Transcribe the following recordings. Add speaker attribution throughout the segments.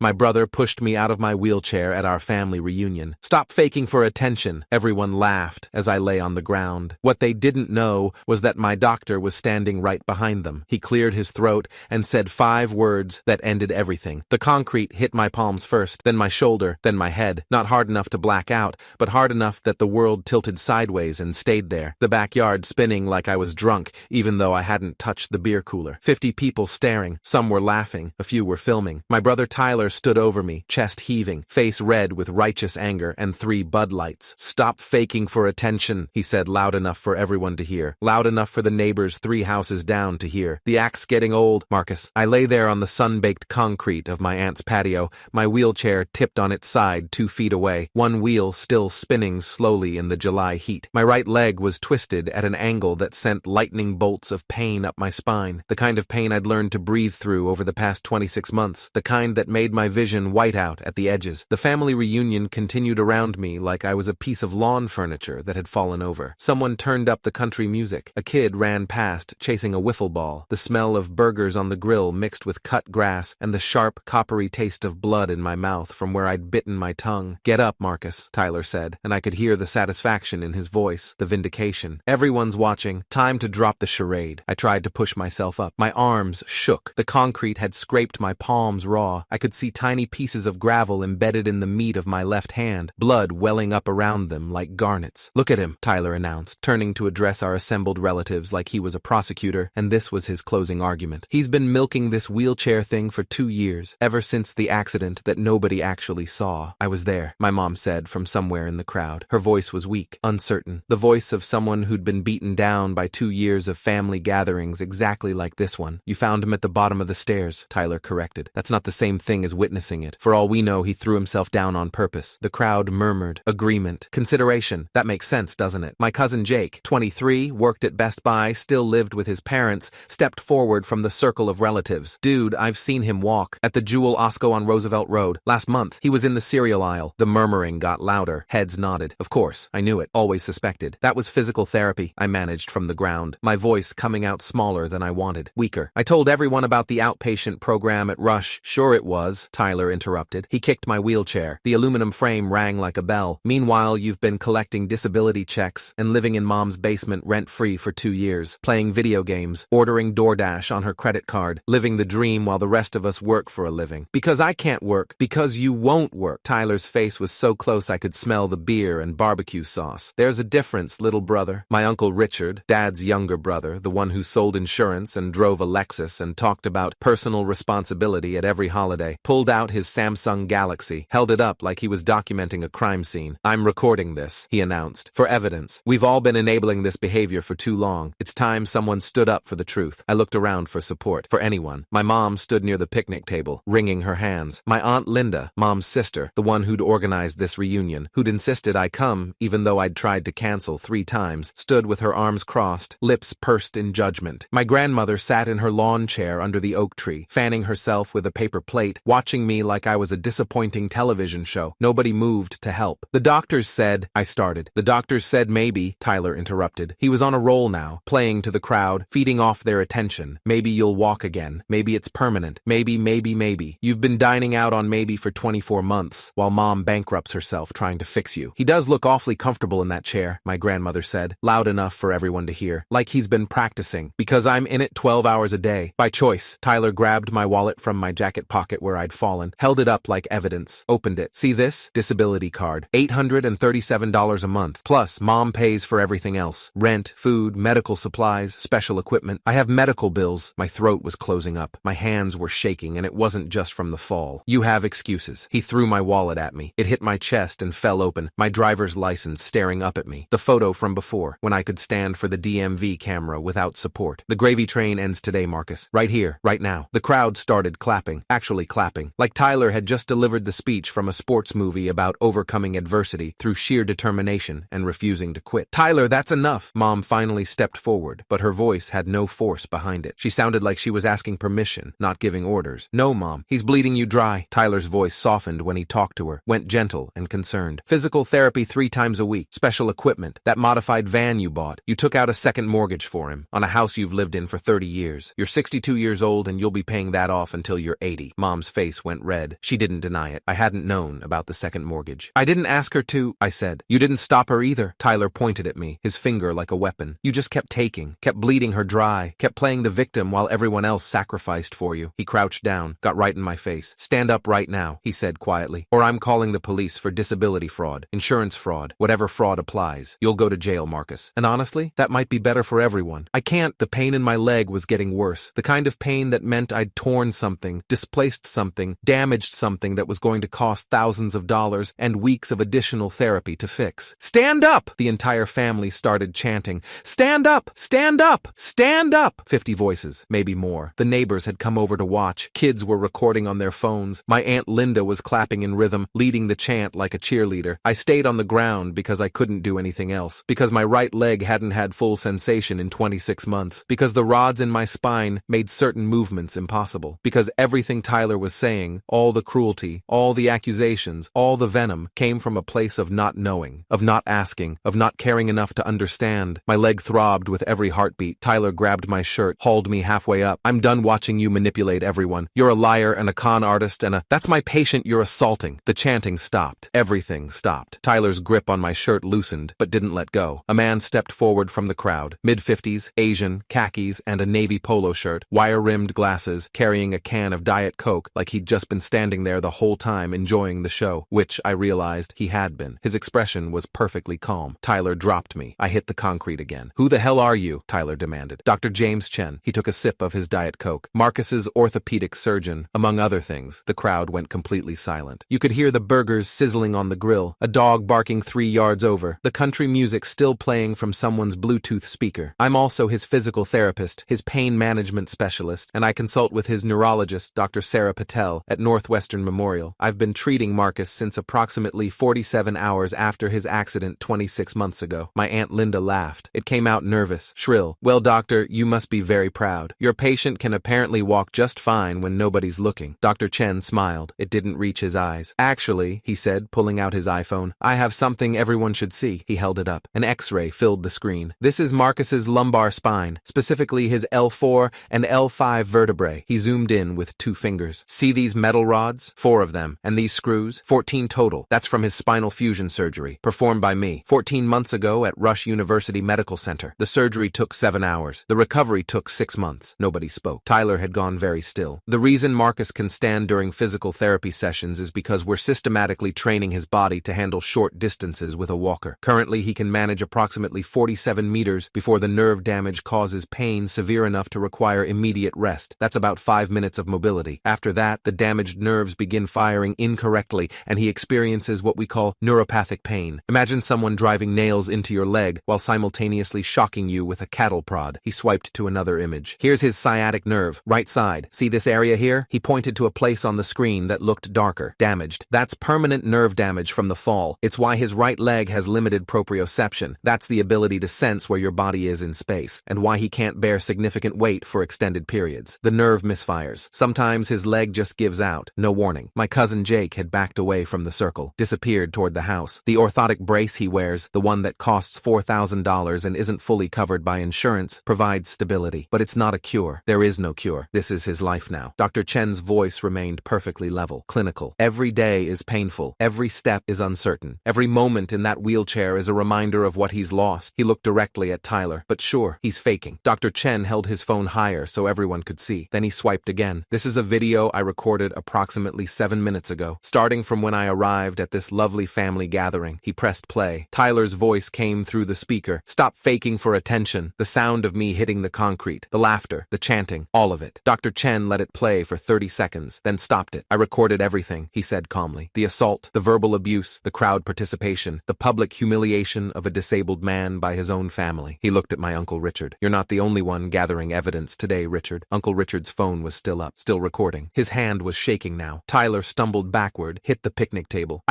Speaker 1: My brother pushed me out of my wheelchair at our family reunion. Stop faking for attention. Everyone laughed as I lay on the ground. What they didn't know was that my doctor was standing right behind them. He cleared his throat and said 5 words that ended everything. The concrete hit my palms first, then my shoulder, then my head. Not hard enough to black out, but hard enough that the world tilted sideways and stayed there. The backyard spinning like I was drunk, even though I hadn't touched the beer cooler. 50 people staring. Some were laughing. A few were filming. My brother Tyler stood over me, chest heaving, face red with righteous anger, and 3 Bud Lights. Stop faking for attention, he said loud enough for everyone to hear. Loud enough for the neighbors 3 houses down to hear. The act's getting old, Marcus. I lay there on the sun-baked concrete of my aunt's patio, my wheelchair tipped on its side 2 feet away, one wheel still spinning slowly in the July heat. My right leg was twisted at an angle that sent lightning bolts of pain up my spine, the kind of pain I'd learned to breathe through over the past 26 months, the kind that made my vision white out at the edges. The family reunion continued around me like I was a piece of lawn furniture that had fallen over. Someone turned up the country music. A kid ran past, chasing a wiffle ball. The smell of burgers on the grill mixed with cut grass and the sharp, coppery taste of blood in my mouth from where I'd bitten my tongue. Get up, Marcus, Tyler said, and I could hear the satisfaction in his voice, the vindication. Everyone's watching. Time to drop the charade. I tried to push myself up. My arms shook. The concrete had scraped my palms raw. I could see tiny pieces of gravel embedded in the meat of my left hand, blood welling up around them like garnets. Look at him, Tyler announced, turning to address our assembled relatives like he was a prosecutor, and this was his closing argument. He's been milking this wheelchair thing for 2 years, ever since the accident that nobody actually saw. I was there, my mom said from somewhere in the crowd. Her voice was weak, uncertain, the voice of someone who'd been beaten down by 2 years of family gatherings exactly like this one. You found him at the bottom of the stairs, Tyler corrected. That's not the same thing as witnessing it. For all we know, he threw himself down on purpose. The crowd murmured. Agreement. Consideration. That makes sense, doesn't it? My cousin Jake, 23, worked at Best Buy, still lived with his parents, stepped forward from the circle of relatives. Dude, I've seen him walk. At the Jewel Osco on Roosevelt Road. Last month. He was in the cereal aisle. The murmuring got louder. Heads nodded. Of course. I knew it. Always suspected. That was physical therapy, I managed from the ground, my voice coming out smaller than I wanted, weaker. I told everyone about the outpatient program at Rush. Sure it was, Tyler interrupted. He kicked my wheelchair. The aluminum frame rang like a bell. Meanwhile, you've been collecting disability checks and living in mom's basement rent-free for 2 years, playing video games, ordering DoorDash on her credit card, living the dream while the rest of us work for a living. Because I can't work. Because you won't work. Tyler's face was so close I could smell the beer and barbecue sauce. There's a difference, little brother. My Uncle Richard, Dad's younger brother, the one who sold insurance and drove a Lexus and talked about personal responsibility at every holiday, pulled out his Samsung Galaxy, held it up like he was documenting a crime scene. I'm recording this, he announced, for evidence. We've all been enabling this behavior for too long. It's time someone stood up for the truth. I looked around for support, for anyone. My mom stood near the picnic table, wringing her hands. My Aunt Linda, Mom's sister, the one who'd organized this reunion, who'd insisted I come even though I'd tried to cancel 3 times, stood with her arms crossed, lips pursed in judgment. My grandmother sat in her lawn chair under the oak tree, fanning herself with a paper plate, watching me like I was a disappointing television show. Nobody moved to help. The doctors said, I started. The doctors said maybe, Tyler interrupted. He was on a roll now, playing to the crowd, feeding off their attention. Maybe you'll walk again. Maybe it's permanent. Maybe. You've been dining out on maybe for 24 months, while Mom bankrupts herself trying to fix you. He does look awfully comfortable in that chair, my grandmother said, loud enough for everyone to hear. Like he's been practicing. Because I'm in it 12 hours a day. By choice. Tyler grabbed my wallet from my jacket pocket where I'd fallen, held it up like evidence, opened it. See this? Disability card. $837 a month. Plus, Mom pays for everything else. Rent, food, medical supplies, special equipment. I have medical bills. My throat was closing up. My hands were shaking, and it wasn't just from the fall. You have excuses. He threw my wallet at me. It hit my chest and fell open, my driver's license staring up at me. The photo from before, when I could stand for the DMV camera without support. The gravy train ends today, Marcus. Right here, right now. The crowd started clapping, actually clapping, like Tyler had just delivered the speech from a sports movie about overcoming adversity through sheer determination and refusing to quit. Tyler, that's enough. Mom finally stepped forward, but her voice had no force behind it. She sounded like she was asking permission, not giving orders. No, Mom, he's bleeding you dry. Tyler's voice softened when he talked to her, went gentle and concerned. Physical therapy 3 times a week, special equipment, that modified van you bought. You took out a second mortgage for him, on a house you've lived in for 30 years. You're 62 years old and you'll be paying that off until you're 80. Mom's face face went red. She didn't deny it. I hadn't known about the second mortgage. I didn't ask her to, I said. You didn't stop her either. Tyler pointed at me, his finger like a weapon. You just kept taking, kept bleeding her dry, kept playing the victim while everyone else sacrificed for you. He crouched down, got right in my face. Stand up right now, he said quietly, or I'm calling the police for disability fraud, insurance fraud, whatever fraud applies. You'll go to jail, Marcus. And honestly, that might be better for everyone. I can't. The pain in my leg was getting worse. The kind of pain that meant I'd torn something, displaced something, damaged something that was going to cost thousands of dollars and weeks of additional therapy to fix. Stand up! The entire family started chanting. Stand up! Stand up! Stand up! 50 voices, maybe more. The neighbors had come over to watch. Kids were recording on their phones. My Aunt Linda was clapping in rhythm, leading the chant like a cheerleader. I stayed on the ground because I couldn't do anything else, because my right leg hadn't had full sensation in 26 months, because the rods in my spine made certain movements impossible, because everything Tyler was saying, all the cruelty, all the accusations, all the venom, came from a place of not knowing, of not asking, of not caring enough to understand. My leg throbbed with every heartbeat. Tyler grabbed my shirt, hauled me halfway up. I'm done watching you manipulate everyone. You're a liar and a con artist and that's my patient you're assaulting. The chanting stopped. Everything stopped. Tyler's grip on my shirt loosened, but didn't let go. A man stepped forward from the crowd, mid-50s, Asian, khakis, and a navy polo shirt, wire-rimmed glasses, carrying a can of Diet Coke like he'd just been standing there the whole time enjoying the show, which I realized he had been. His expression was perfectly calm. Tyler dropped me. I hit the concrete again. Who the hell are you? Tyler demanded. Dr. James Chen. He took a sip of his Diet Coke. Marcus's orthopedic surgeon, among other things. The crowd went completely silent. You could hear the burgers sizzling on the grill, a dog barking 3 yards over, the country music still playing from someone's Bluetooth speaker. I'm also his physical therapist, his pain management specialist, and I consult with his neurologist, Dr. Sarah Patel, at Northwestern Memorial. I've been treating Marcus since approximately 47 hours after his accident 26 months ago. My Aunt Linda laughed. It came out nervous, shrill. Well, doctor, you must be very proud. Your patient can apparently walk just fine when nobody's looking. Dr. Chen smiled. It didn't reach his eyes. Actually, he said, pulling out his iPhone, I have something everyone should see. He held it up. An X-ray filled the screen. This is Marcus's lumbar spine, specifically his L4 and L5 vertebrae. He zoomed in with 2 fingers. See these metal rods? 4 of them. And these screws? 14 total. That's from his spinal fusion surgery, performed by me 14 months ago at Rush University Medical Center. The surgery took 7 hours. The recovery took 6 months. Nobody spoke. Tyler had gone very still. The reason Marcus can stand during physical therapy sessions is because we're systematically training his body to handle short distances with a walker. Currently, he can manage approximately 47 meters before the nerve damage causes pain severe enough to require immediate rest. That's about 5 minutes of mobility. After that, the damaged nerves begin firing incorrectly, and he experiences what we call neuropathic pain. Imagine someone driving nails into your leg while simultaneously shocking you with a cattle prod. He swiped to another image. Here's his sciatic nerve, right side. See this area here? He pointed to a place on the screen that looked darker, damaged. That's permanent nerve damage from the fall. It's why his right leg has limited proprioception. That's the ability to sense where your body is in space, and why he can't bear significant weight for extended periods. The nerve misfires. Sometimes his leg just gives out. No warning. My cousin Jake had backed away from the circle, disappeared toward the house. The orthotic brace he wears, the one that costs $4,000 and isn't fully covered by insurance, provides stability. But it's not a cure. There is no cure. This is his life now. Dr. Chen's voice remained perfectly level, clinical. Every day is painful. Every step is uncertain. Every moment in that wheelchair is a reminder of what he's lost. He looked directly at Tyler. But sure, he's faking. Dr. Chen held his phone higher so everyone could see. Then he swiped again. This is a video I recorded approximately 7 minutes ago, starting from when I arrived at this lovely family gathering. He pressed play. Tyler's voice came through the speaker. Stop faking for attention. The sound of me hitting the concrete, the laughter, the chanting, all of it. Dr. Chen let it play for 30 seconds, then stopped it. I recorded everything, he said calmly. The assault, the verbal abuse, the crowd participation, the public humiliation of a disabled man by his own family. He looked at my Uncle Richard. You're not the only one gathering evidence today, Richard. Uncle Richard's phone was still up, still recording. His hand was shaking now. Tyler stumbled backward, hit the picnic table.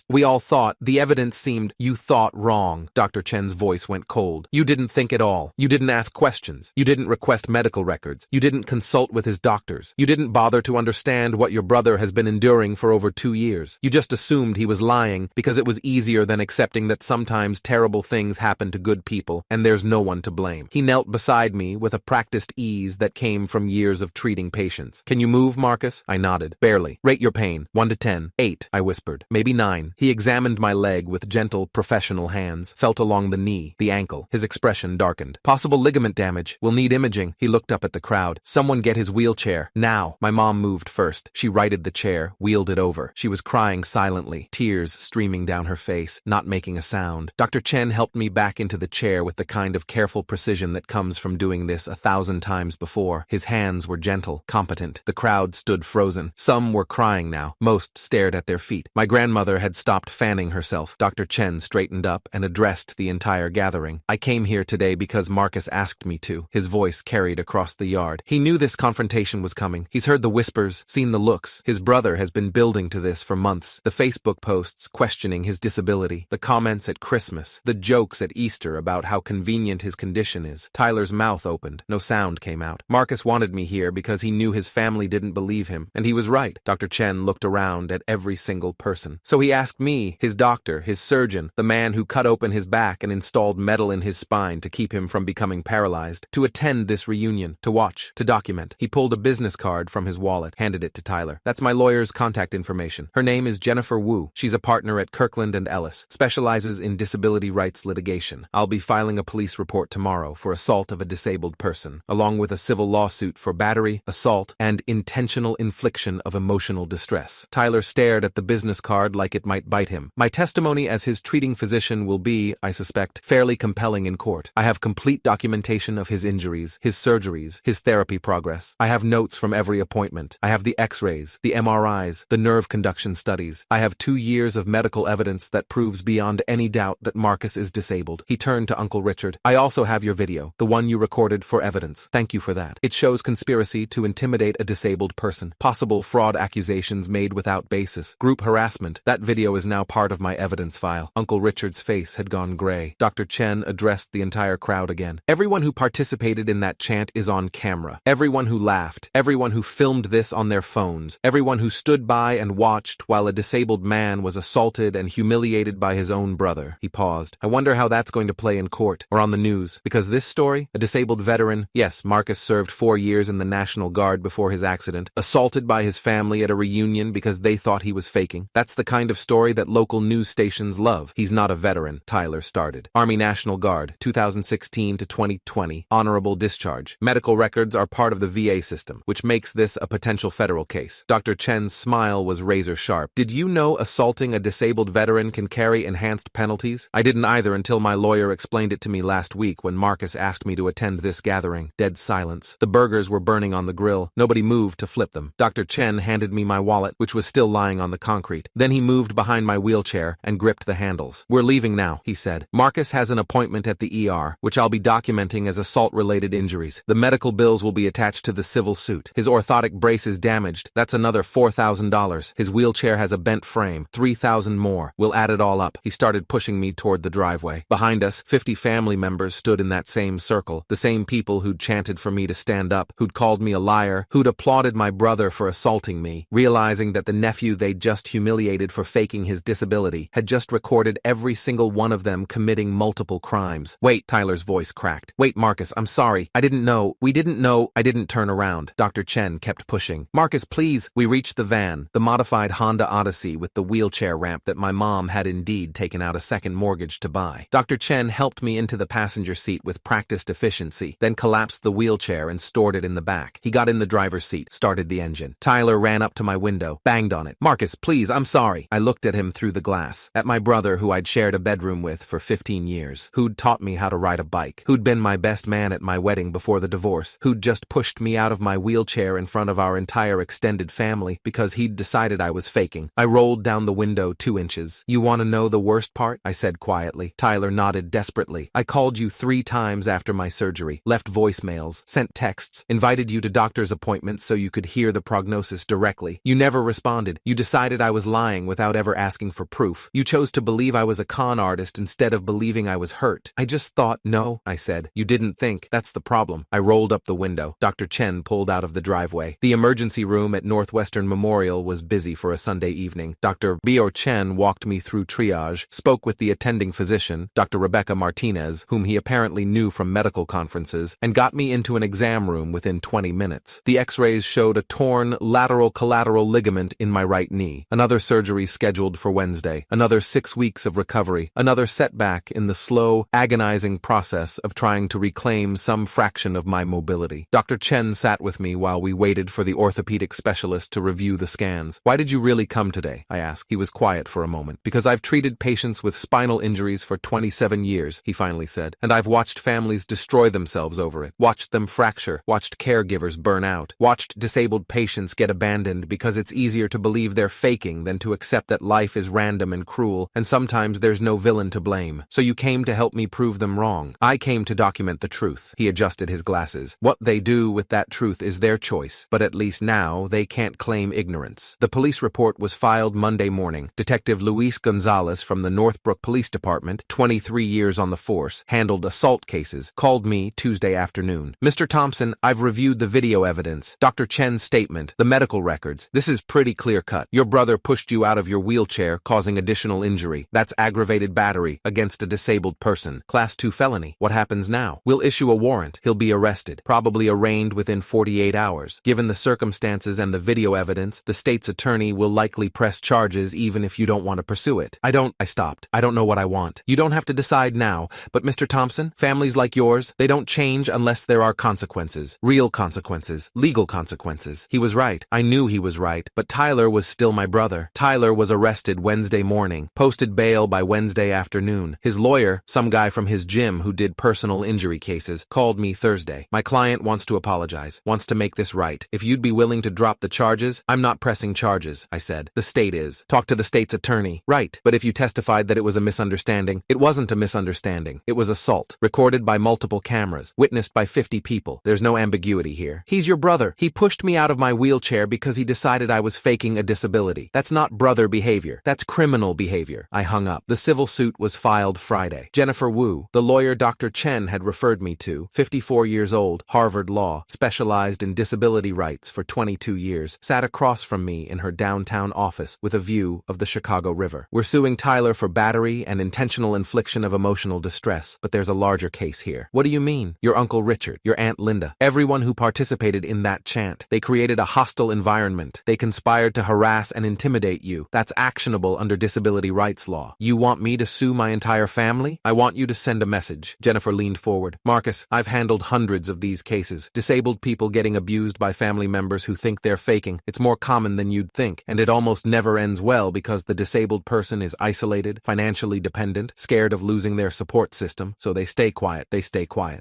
Speaker 1: We all thought, the evidence seemed, you thought wrong. Dr. Chen's voice went cold. You didn't think at all. You didn't ask questions. You didn't request medical records. You didn't consult with his doctors. You didn't bother to understand what your brother has been enduring for over 2 years. You just assumed he was lying because it was easier than accepting that sometimes terrible things happen to good people and there's no one to blame. He knelt beside me with a practiced ease that came from years of treating patients. Can you move, Marcus? Marcus? I nodded. Barely. Rate your pain. 1 to 10. 8, I whispered. Maybe 9. He examined my leg with gentle, professional hands, felt along the knee, the ankle. His expression darkened. Possible ligament damage. We'll need imaging. He looked up at the crowd. Someone get his wheelchair. Now. My mom moved first. She righted the chair, wheeled it over. She was crying silently, tears streaming down her face, not making a sound. Dr. Chen helped me back into the chair with the kind of careful precision that comes from doing this 1,000 times before. His hands were gentle, competent. The crowd stood frozen. Some were crying now. Most stared at their feet. My grandmother had stopped fanning herself. Dr. Chen straightened up and addressed the entire gathering. I came here today because Marcus asked me to. His voice carried across the yard. He knew this confrontation was coming. He's heard the whispers, seen the looks. His brother has been building to this for months. The Facebook posts questioning his disability, the comments at Christmas, the jokes at Easter about how convenient his condition is. Tyler's mouth opened. No sound came out. Marcus wanted me here because he knew his family didn't believe him, and he was right. Dr. Chen looked around at every single person. So he asked me, his doctor, his surgeon, the man who cut open his back and installed metal in his spine to keep him from becoming paralyzed, to attend this reunion, to watch, to document. He pulled a business card from his wallet, handed it to Tyler. That's my lawyer's contact information. Her name is Jennifer Wu. She's a partner at Kirkland & Ellis, specializes in disability rights litigation. I'll be filing a police report tomorrow for assault of a disabled person, along with a civil lawsuit for battery, assault, and intentional infliction of emotional distress. Tyler stared at the business card like it might bite him. My testimony as his treating physician will be, I suspect, fairly compelling in court. I have complete documentation of his injuries, his surgeries, his therapy progress. I have notes from every appointment. I have the x-rays, the MRIs, the nerve conduction studies. I have 2 years of medical evidence that proves beyond any doubt that Marcus is disabled. He turned to Uncle Richard. I also have your video, the one you recorded for evidence. Thank you for that. It shows conspiracy to intimidate a disabled person, possible fraud accusations made without basis, group harassment. That video is now part of my evidence file. Uncle Richard's face had gone gray. Dr. Chen addressed the entire crowd again. Everyone who participated in that chant is on camera. Everyone who laughed, everyone who filmed this on their phones, everyone who stood by and watched while a disabled man was assaulted and humiliated by his own brother. He paused. I wonder how that's going to play in court or on the news, because this story, a disabled veteran, yes, Marcus served 4 years in the National Guard before his accident, assaulted by his family at a reunion because they thought he was faking. That's the kind of story that local news stations love. He's not a veteran, Tyler started. Army National Guard, 2016 to 2020, honorable discharge. Medical records are part of the VA system, which makes this a potential federal case. Dr. Chen's smile was razor sharp. Did you know assaulting a disabled veteran can carry enhanced penalties? I didn't either until my lawyer explained it to me last week when Marcus asked me to attend this gathering. Dead silence. The burgers were burning on the grill. Nobody moved to flip them. Dr. Chen handed me my wallet, which was still lying on the concrete. Then he moved behind my wheelchair and gripped the handles. We're leaving now, he said. Marcus has an appointment at the ER, which I'll be documenting as assault-related injuries. The medical bills will be attached to the civil suit. His orthotic brace is damaged. That's another $4,000. His wheelchair has a bent frame. $3,000 more. We'll add it all up. He started pushing me toward the driveway. Behind us, 50 family members stood in that same circle. The same people who'd chanted for me to stand up, who'd called me a liar, who'd applauded my brother for assaulting me, realizing that the nephew they'd just humiliated for faking his disability had just recorded every single one of them committing multiple crimes. Wait, Tyler's voice cracked. Wait, Marcus, I'm sorry. I didn't know. We didn't know. I didn't turn around. Dr. Chen kept pushing. Marcus, please. We reached the van, the modified Honda Odyssey with the wheelchair ramp that my mom had indeed taken out a second mortgage to buy. Dr. Chen helped me into the passenger seat with practiced efficiency, then collapsed the wheelchair and stored it in the back. He got in the driver's seat, started the engine. Tyler ran up to my window, banged on it. Marcus, please, I'm sorry. I looked at him through the glass, at my brother who I'd shared a bedroom with for 15 years, who'd taught me how to ride a bike, who'd been my best man at my wedding before the divorce, who'd just pushed me out of my wheelchair in front of our entire extended family because he'd decided I was faking. I rolled down the window 2 inches. You want to know the worst part? I said quietly. Tyler nodded desperately. I called you 3 times after my surgery, left voicemails, sent texts, invited you to doctor's appointments so you could hear the prognosis directly. You never responded. You decided I was lying without ever asking for proof. You chose to believe I was a con artist instead of believing I was hurt. I just thought, no, I said. You didn't think. That's the problem. I rolled up the window. Dr. Chen pulled out of the driveway. The emergency room at Northwestern Memorial was busy for a Sunday evening. Dr. Bio Chen walked me through triage, spoke with the attending physician, Dr. Rebecca Martinez, whom he apparently knew from medical conferences, and got me into an exam room within 20 minutes. The x-rays showed a torn torn lateral collateral ligament in my right knee. Another surgery scheduled for Wednesday. Another 6 weeks of recovery. Another setback in the slow, agonizing process of trying to reclaim some fraction of my mobility. Dr. Chen sat with me while we waited for the orthopedic specialist to review the scans. "Why did you really come today?" I asked. He was quiet for a moment. "Because I've treated patients with spinal injuries for 27 years, he finally said, and I've watched families destroy themselves over it, watched them fracture, watched caregivers burn out, watched disabled patients get abandoned because it's easier to believe they're faking than to accept that life is random and cruel, and sometimes there's no villain to blame. So you came to help me prove them wrong. I came to document the truth." He adjusted his glasses. "What they do with that truth is their choice, but at least now they can't claim ignorance." The police report was filed Monday morning. Detective Luis Gonzalez from the Northbrook Police Department, 23 years on the force, handled assault cases, called me Tuesday afternoon. "Mr. Thompson, I've reviewed the video evidence, Dr. Chen's statement, the medical records. This is pretty clear-cut. Your brother pushed you out of your wheelchair, causing additional injury. That's aggravated battery against a disabled person. Class 2 felony. What happens now? We'll issue a warrant. He'll be arrested, probably arraigned within 48 hours. Given the circumstances and the video evidence, the state's attorney will likely press charges even if you don't want to pursue it." I stopped. "I don't know what I want." "You don't have to decide now, but Mr. Thompson, families like yours, they don't change unless there are consequences. Real consequences. Legal consequences." He was right. I knew he was right, but Tyler was still my brother. Tyler was arrested Wednesday morning, posted bail by Wednesday afternoon. His lawyer, some guy from his gym who did personal injury cases, called me Thursday. "My client wants to apologize, wants to make this right. If you'd be willing to drop the charges." "I'm not pressing charges," I said. "The state is. Talk to the state's attorney." "Right, but if you testified that it was a misunderstanding." "It wasn't a misunderstanding. It was assault. Recorded by multiple cameras. Witnessed by 50 people. There's no ambiguity here. He's your brother. He pushed me out of my wheelchair because he decided I was faking a disability. That's not brother behavior. That's criminal behavior." I hung up. The civil suit was filed Friday. Jennifer Wu, the lawyer Dr. Chen had referred me to, 54 years old, Harvard Law, specialized in disability rights for 22 years, sat across from me in her downtown office with a view of the Chicago River. "We're suing Tyler for battery and intentional infliction of emotional distress, but there's a larger case here." "What do you mean?" "Your Uncle Richard, your Aunt Linda, everyone who participated in that chant. They created a hostile environment. They conspired to harass and intimidate you. That's actionable under disability rights law. You want me to sue my entire family? I want you to send a message." Jennifer leaned forward. "Marcus, I've handled hundreds of these cases. Disabled people getting abused by family members who think they're faking. It's more common than you'd think, and it almost never ends well because the disabled person is isolated, financially dependent, scared of losing their support system, so they stay quiet.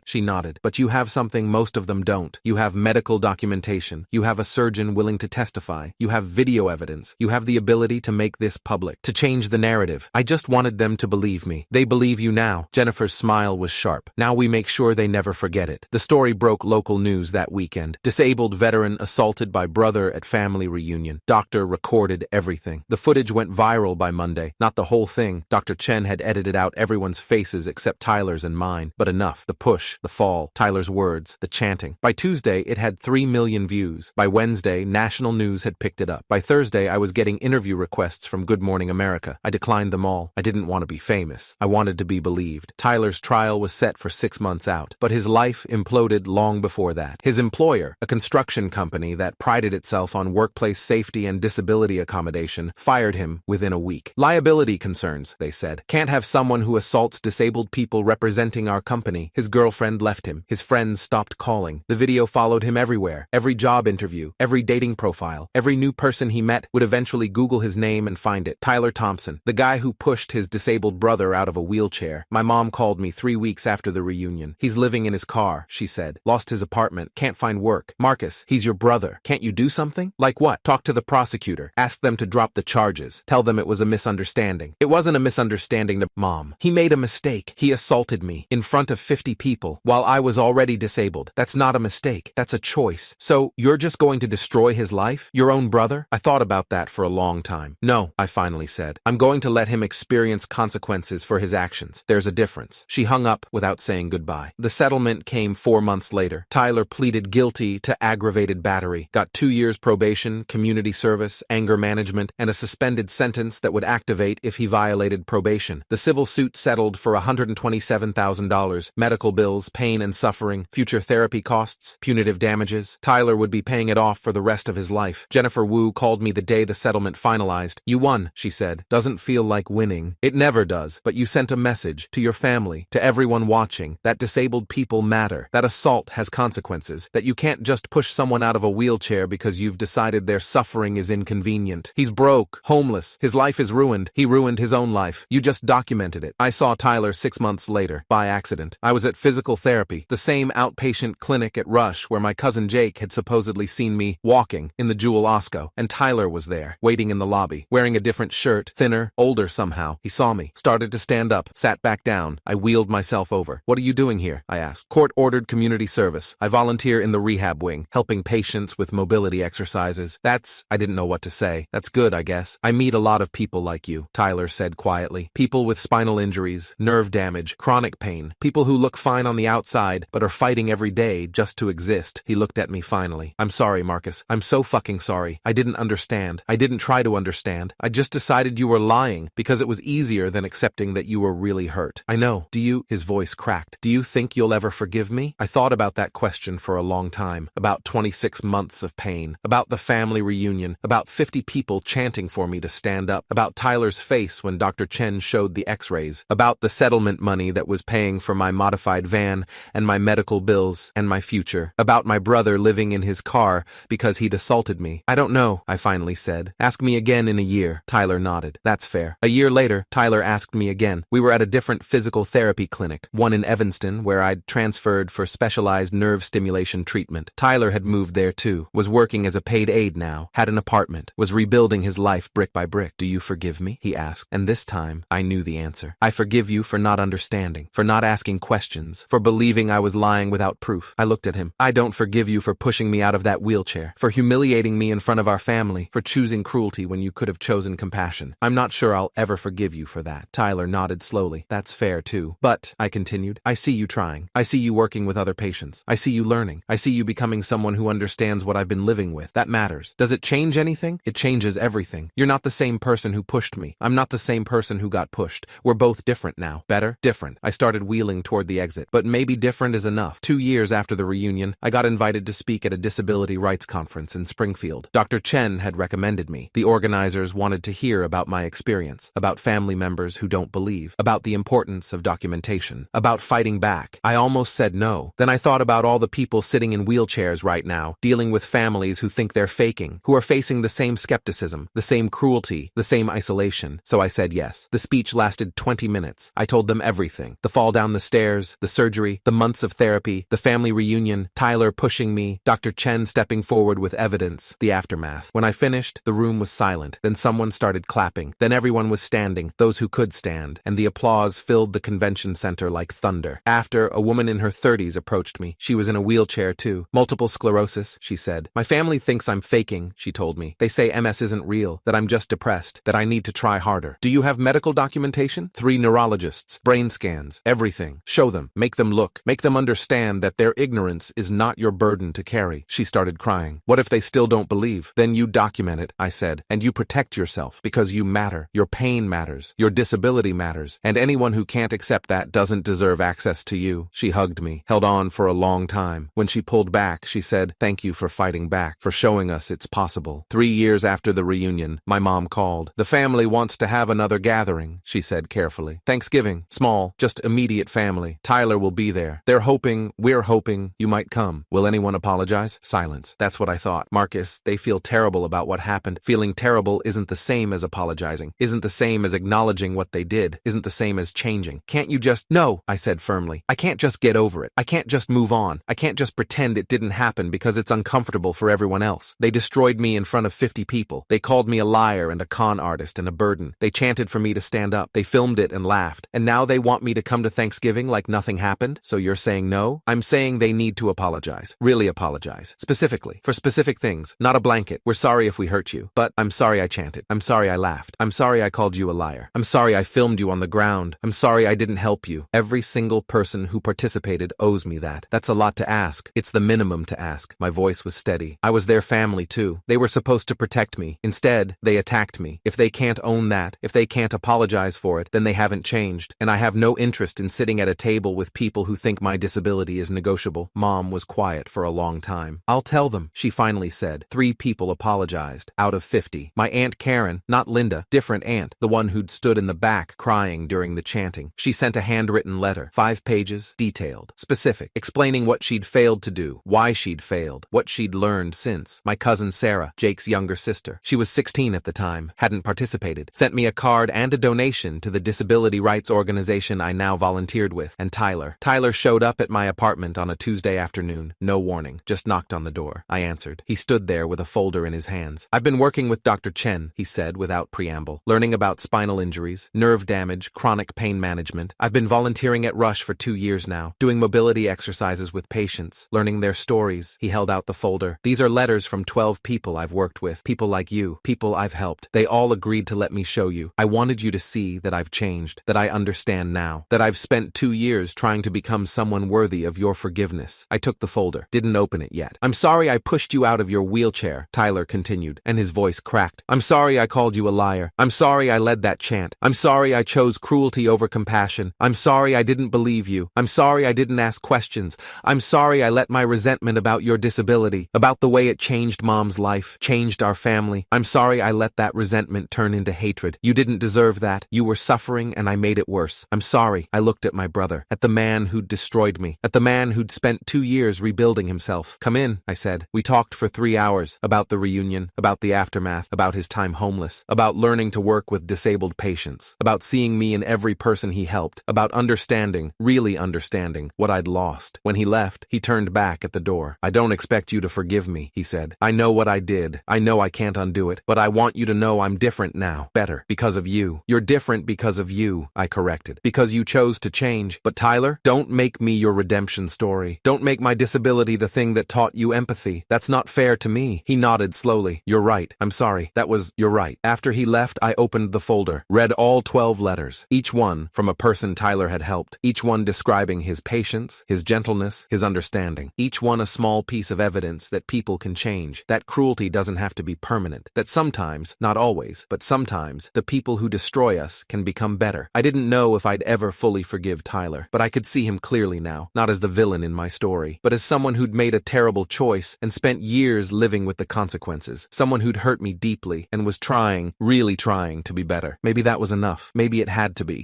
Speaker 1: She nodded. "But you have something most of them don't. You have medical documentation. You have a surgeon willing to testify. You have video evidence. You have the ability to make this public, to change the narrative. I just wanted them to believe me. They believe you now." Jennifer's smile was sharp. "Now we make sure they never forget it." The story broke local news that weekend. Disabled veteran assaulted by brother at family reunion. Doctor recorded everything. The footage went viral by Monday. Not the whole thing. Dr. Chen had edited out everyone's faces except Tyler's and mine, but enough. The push, the fall, Tyler's words, the chanting. By Tuesday, it had 3 million views. By Wednesday, national news had picked it up. By Thursday, I was getting interview requests from Good Morning America. I declined them all. I didn't want to be famous. I wanted to be believed. Tyler's trial was set for 6 months out, but his life imploded long before that. His employer, a construction company that prided itself on workplace safety and disability accommodation, fired him within a week. "Liability concerns," they said. "Can't have someone who assaults disabled people representing our company." His girlfriend left him. His friends stopped calling. The video followed him everywhere. Every job interview, every dating profile, every new person he met would eventually Google his name and find it. Tyler Thompson, the guy who pushed his disabled brother out of a wheelchair. My mom called me 3 weeks after the reunion. "He's living in his car," she said. "Lost his apartment, can't find work." "Marcus, he's your brother. Can't you do something?" "Like what?" "Talk to the prosecutor. Ask them to drop the charges. Tell them it was a misunderstanding." "It wasn't a misunderstanding, Mom. He made a mistake. He assaulted me in front of 50 people while I was already disabled. That's not a mistake. That's a choice. So, you're just going to destroy his life? Your own brother?" I thought about that for a long time. "No," I finally said. "I'm going to let him experience consequences for his actions. There's a difference." She hung up without saying goodbye. The settlement came 4 months later. Tyler pleaded guilty to aggravated battery, got 2 years probation, community service, anger management, and a suspended sentence that would activate if he violated probation. The civil suit settled for $127,000, medical bills, pain and suffering, future therapy costs, punitive damages. Tyler would be paying it off for the rest of his life. Jennifer Wu called me the day the settlement finalized. You won, she said. Doesn't feel like winning. It never does, but you sent a message to your family, to everyone watching, that disabled people matter, that assault has consequences, that you can't just push someone out of a wheelchair because you've decided their suffering is inconvenient. He's broke, homeless, his life is ruined. He ruined his own life. You just documented it. I saw Tyler 6 months later, by accident. I was at physical therapy, the same outpatient clinic at Rush where my cousin Jake had supposedly seen me walking in the Jewel Osco, and Tyler was there, waiting in the lobby, wearing a different shirt, thinner, older somehow. He saw me, started to stand up, sat back down. I wheeled myself over. What are you doing here? I asked. Court-ordered community service. I volunteer in the rehab wing, helping patients with mobility exercises. I didn't know what to say. That's good, I guess. I meet a lot of people like you, Tyler said quietly. People with spinal injuries, nerve damage, chronic pain. People who look fine on the outside, but are fighting every day just to exist. He looked at me finally. I'm sorry, Marcus. I'm so fucking sorry. I didn't understand. I didn't try to understand. I just decided you were lying because it was easier than accepting that you were really hurt. I know. His voice cracked. Do you think you'll ever forgive me? I thought about that question for a long time. About 26 months of pain. About the family reunion. About 50 people chanting for me to stand up. About Tyler's face when Dr. Chen showed the x-rays. About the settlement money that was paying for my modified van and my medical bills and my future. About my brother living in his car because he'd assaulted me. I don't know, I finally said. Ask me again in a year. Tyler nodded. That's fair. A year later, Tyler asked me again. We were at a different physical therapy clinic, one in Evanston where I'd transferred for specialized nerve stimulation treatment. Tyler had moved there too, was working as a paid aide now, had an apartment, was rebuilding his life brick by brick. Do you forgive me? He asked. And this time, I knew the answer. I forgive you for not understanding, for not asking questions, for believing I was lying without proof. I looked at him. I don't forgive you for pushing me out of that wheelchair, for humiliating me in front of our family, for choosing cruelty when you could have chosen compassion. I'm not sure I'll ever forgive you for that. Tyler nodded slowly. That's fair too. But, I continued, I see you trying. I see you working with other patients. I see you learning. I see you becoming someone who understands what I've been living with. That matters. Does it change anything? It changes everything. You're not the same person who pushed me. I'm not the same person who got pushed. We're both different now. Better? Different. I started wheeling toward the exit. But maybe different is enough. 2 years after the reunion, I got invited to speak at a disability rights conference in Springfield. Dr. Chen had recommended me. The organizers wanted to hear about my experience, about family members who don't believe, about the importance of documentation, about fighting back. I almost said no. Then I thought about all the people sitting in wheelchairs right now, dealing with families who think they're faking, who are facing the same skepticism, the same cruelty, the same isolation. So I said yes. The speech lasted 20 minutes. I told them everything. The fall down the stairs, the surgery, the months of therapy, the family reunion, Tyler pushing me, Dr. Chen stepping forward with evidence, the aftermath. When I finished, the room was silent. Then someone started clapping. Then everyone was standing, those who could stand, and the applause filled the convention center like thunder. After, a woman in her 30s approached me. She was in a wheelchair too. Multiple sclerosis, she said. My family thinks I'm faking, she told me. They say MS isn't real, that I'm just depressed, that I need to try harder. Do you have medical documentation? 3 neurologists, brain scans, everything. Show them, make them look, make them understand that their ignorance is not your burden to carry. She started crying. What if they still don't believe? Then you document it, I said, and you protect yourself, because you matter. Your pain matters. Your disability matters. And anyone who can't accept that doesn't deserve access to you. She hugged me, held on for a long time. When she pulled back, she said, thank you for fighting back, for showing us it's possible. 3 years after the reunion, my mom called. The family wants to have another gathering, she said carefully. Thanksgiving, small, just immediate family. Tyler will be there. We're hoping you might come. Will anyone apologize? Silence. That's what I thought. Marcus, they feel terrible about what happened. Feeling terrible isn't the same as apologizing, isn't the same as acknowledging what they did, isn't the same as changing. Can't you just— No, I said firmly. I can't just get over it. I can't just move on. I can't just pretend it didn't happen because it's uncomfortable for everyone else. They destroyed me in front of 50 people. They called me a liar and a con artist and a burden. They chanted for me to stand up. They filmed it and laughed. And now they want me to come to Thanksgiving like nothing happened? So you're saying no? I'm saying they need to apologize. Really apologize. Specifically. For specific things. Not a blanket. We're sorry if we hurt you. But I'm sorry I chanted. I'm sorry I laughed. I'm sorry I called you a liar. I'm sorry I filmed you on the ground. I'm sorry I didn't help you. Every single person who participated owes me that. That's a lot to ask. It's the minimum to ask. My voice was steady. I was their family too. They were supposed to protect me. Instead, they attacked me. If they can't own that, if they can't apologize for it, then they haven't changed. And I have no interest in sitting at a table with people who think my disability is negotiable. Mom was quiet for a long time. I'll tell Tell them, she finally said. 3 people apologized, out of 50. My Aunt Karen, not Linda, different aunt, the one who'd stood in the back crying during the chanting. She sent a handwritten letter, 5 pages, detailed, specific, explaining what she'd failed to do, why she'd failed, what she'd learned since. My cousin Sarah, Jake's younger sister, she was 16 at the time, hadn't participated, sent me a card and a donation to the disability rights organization I now volunteered with. And Tyler. Tyler showed up at my apartment on a Tuesday afternoon, no warning, just knocked on the door. I answered. He stood there with a folder in his hands. I've been working with Dr. Chen, he said without preamble, learning about spinal injuries, nerve damage, chronic pain management. I've been volunteering at Rush for 2 years now, doing mobility exercises with patients, learning their stories. He held out the folder. These are letters from 12 people I've worked with, people like you, people I've helped. They all agreed to let me show you. I wanted you to see that I've changed, that I understand now, that I've spent 2 years trying to become someone worthy of your forgiveness. I took the folder, didn't open it yet. I'm sorry I pushed you out of your wheelchair, Tyler continued, and his voice cracked. I'm sorry I called you a liar. I'm sorry I led that chant. I'm sorry I chose cruelty over compassion. I'm sorry I didn't believe you. I'm sorry I didn't ask questions. I'm sorry I let my resentment about your disability, about the way it changed Mom's life, changed our family. I'm sorry I let that resentment turn into hatred. You didn't deserve that. You were suffering and I made it worse. I'm sorry. I looked at my brother, at the man who'd destroyed me, at the man who'd spent 2 years rebuilding himself. Come in, I said. We talked for 3 hours about the reunion, about the aftermath, about his time homeless, about learning to work with disabled patients, about seeing me in every person he helped, about understanding, really understanding, what I'd lost. When he left, he turned back at the door. I don't expect you to forgive me, he said. I know what I did. I know I can't undo it, but I want you to know I'm different now. Better. Because of you. You're different because of you, I corrected. Because you chose to change. But Tyler, don't make me your redemption story. Don't make my disability the thing that taught you empathy. That's not fair to me. He nodded slowly. You're right. I'm sorry. You're right. After he left, I opened the folder, read all 12 letters, each one from a person Tyler had helped, each one describing his patience, his gentleness, his understanding, each one a small piece of evidence that people can change, that cruelty doesn't have to be permanent, that sometimes, not always, but sometimes, the people who destroy us can become better. I didn't know if I'd ever fully forgive Tyler, but I could see him clearly now, not as the villain in my story, but as someone who'd made a terrible choice and spent years living with the consequences, someone who'd hurt me deeply and was trying, really trying to be better. Maybe that was enough. Maybe it had to be.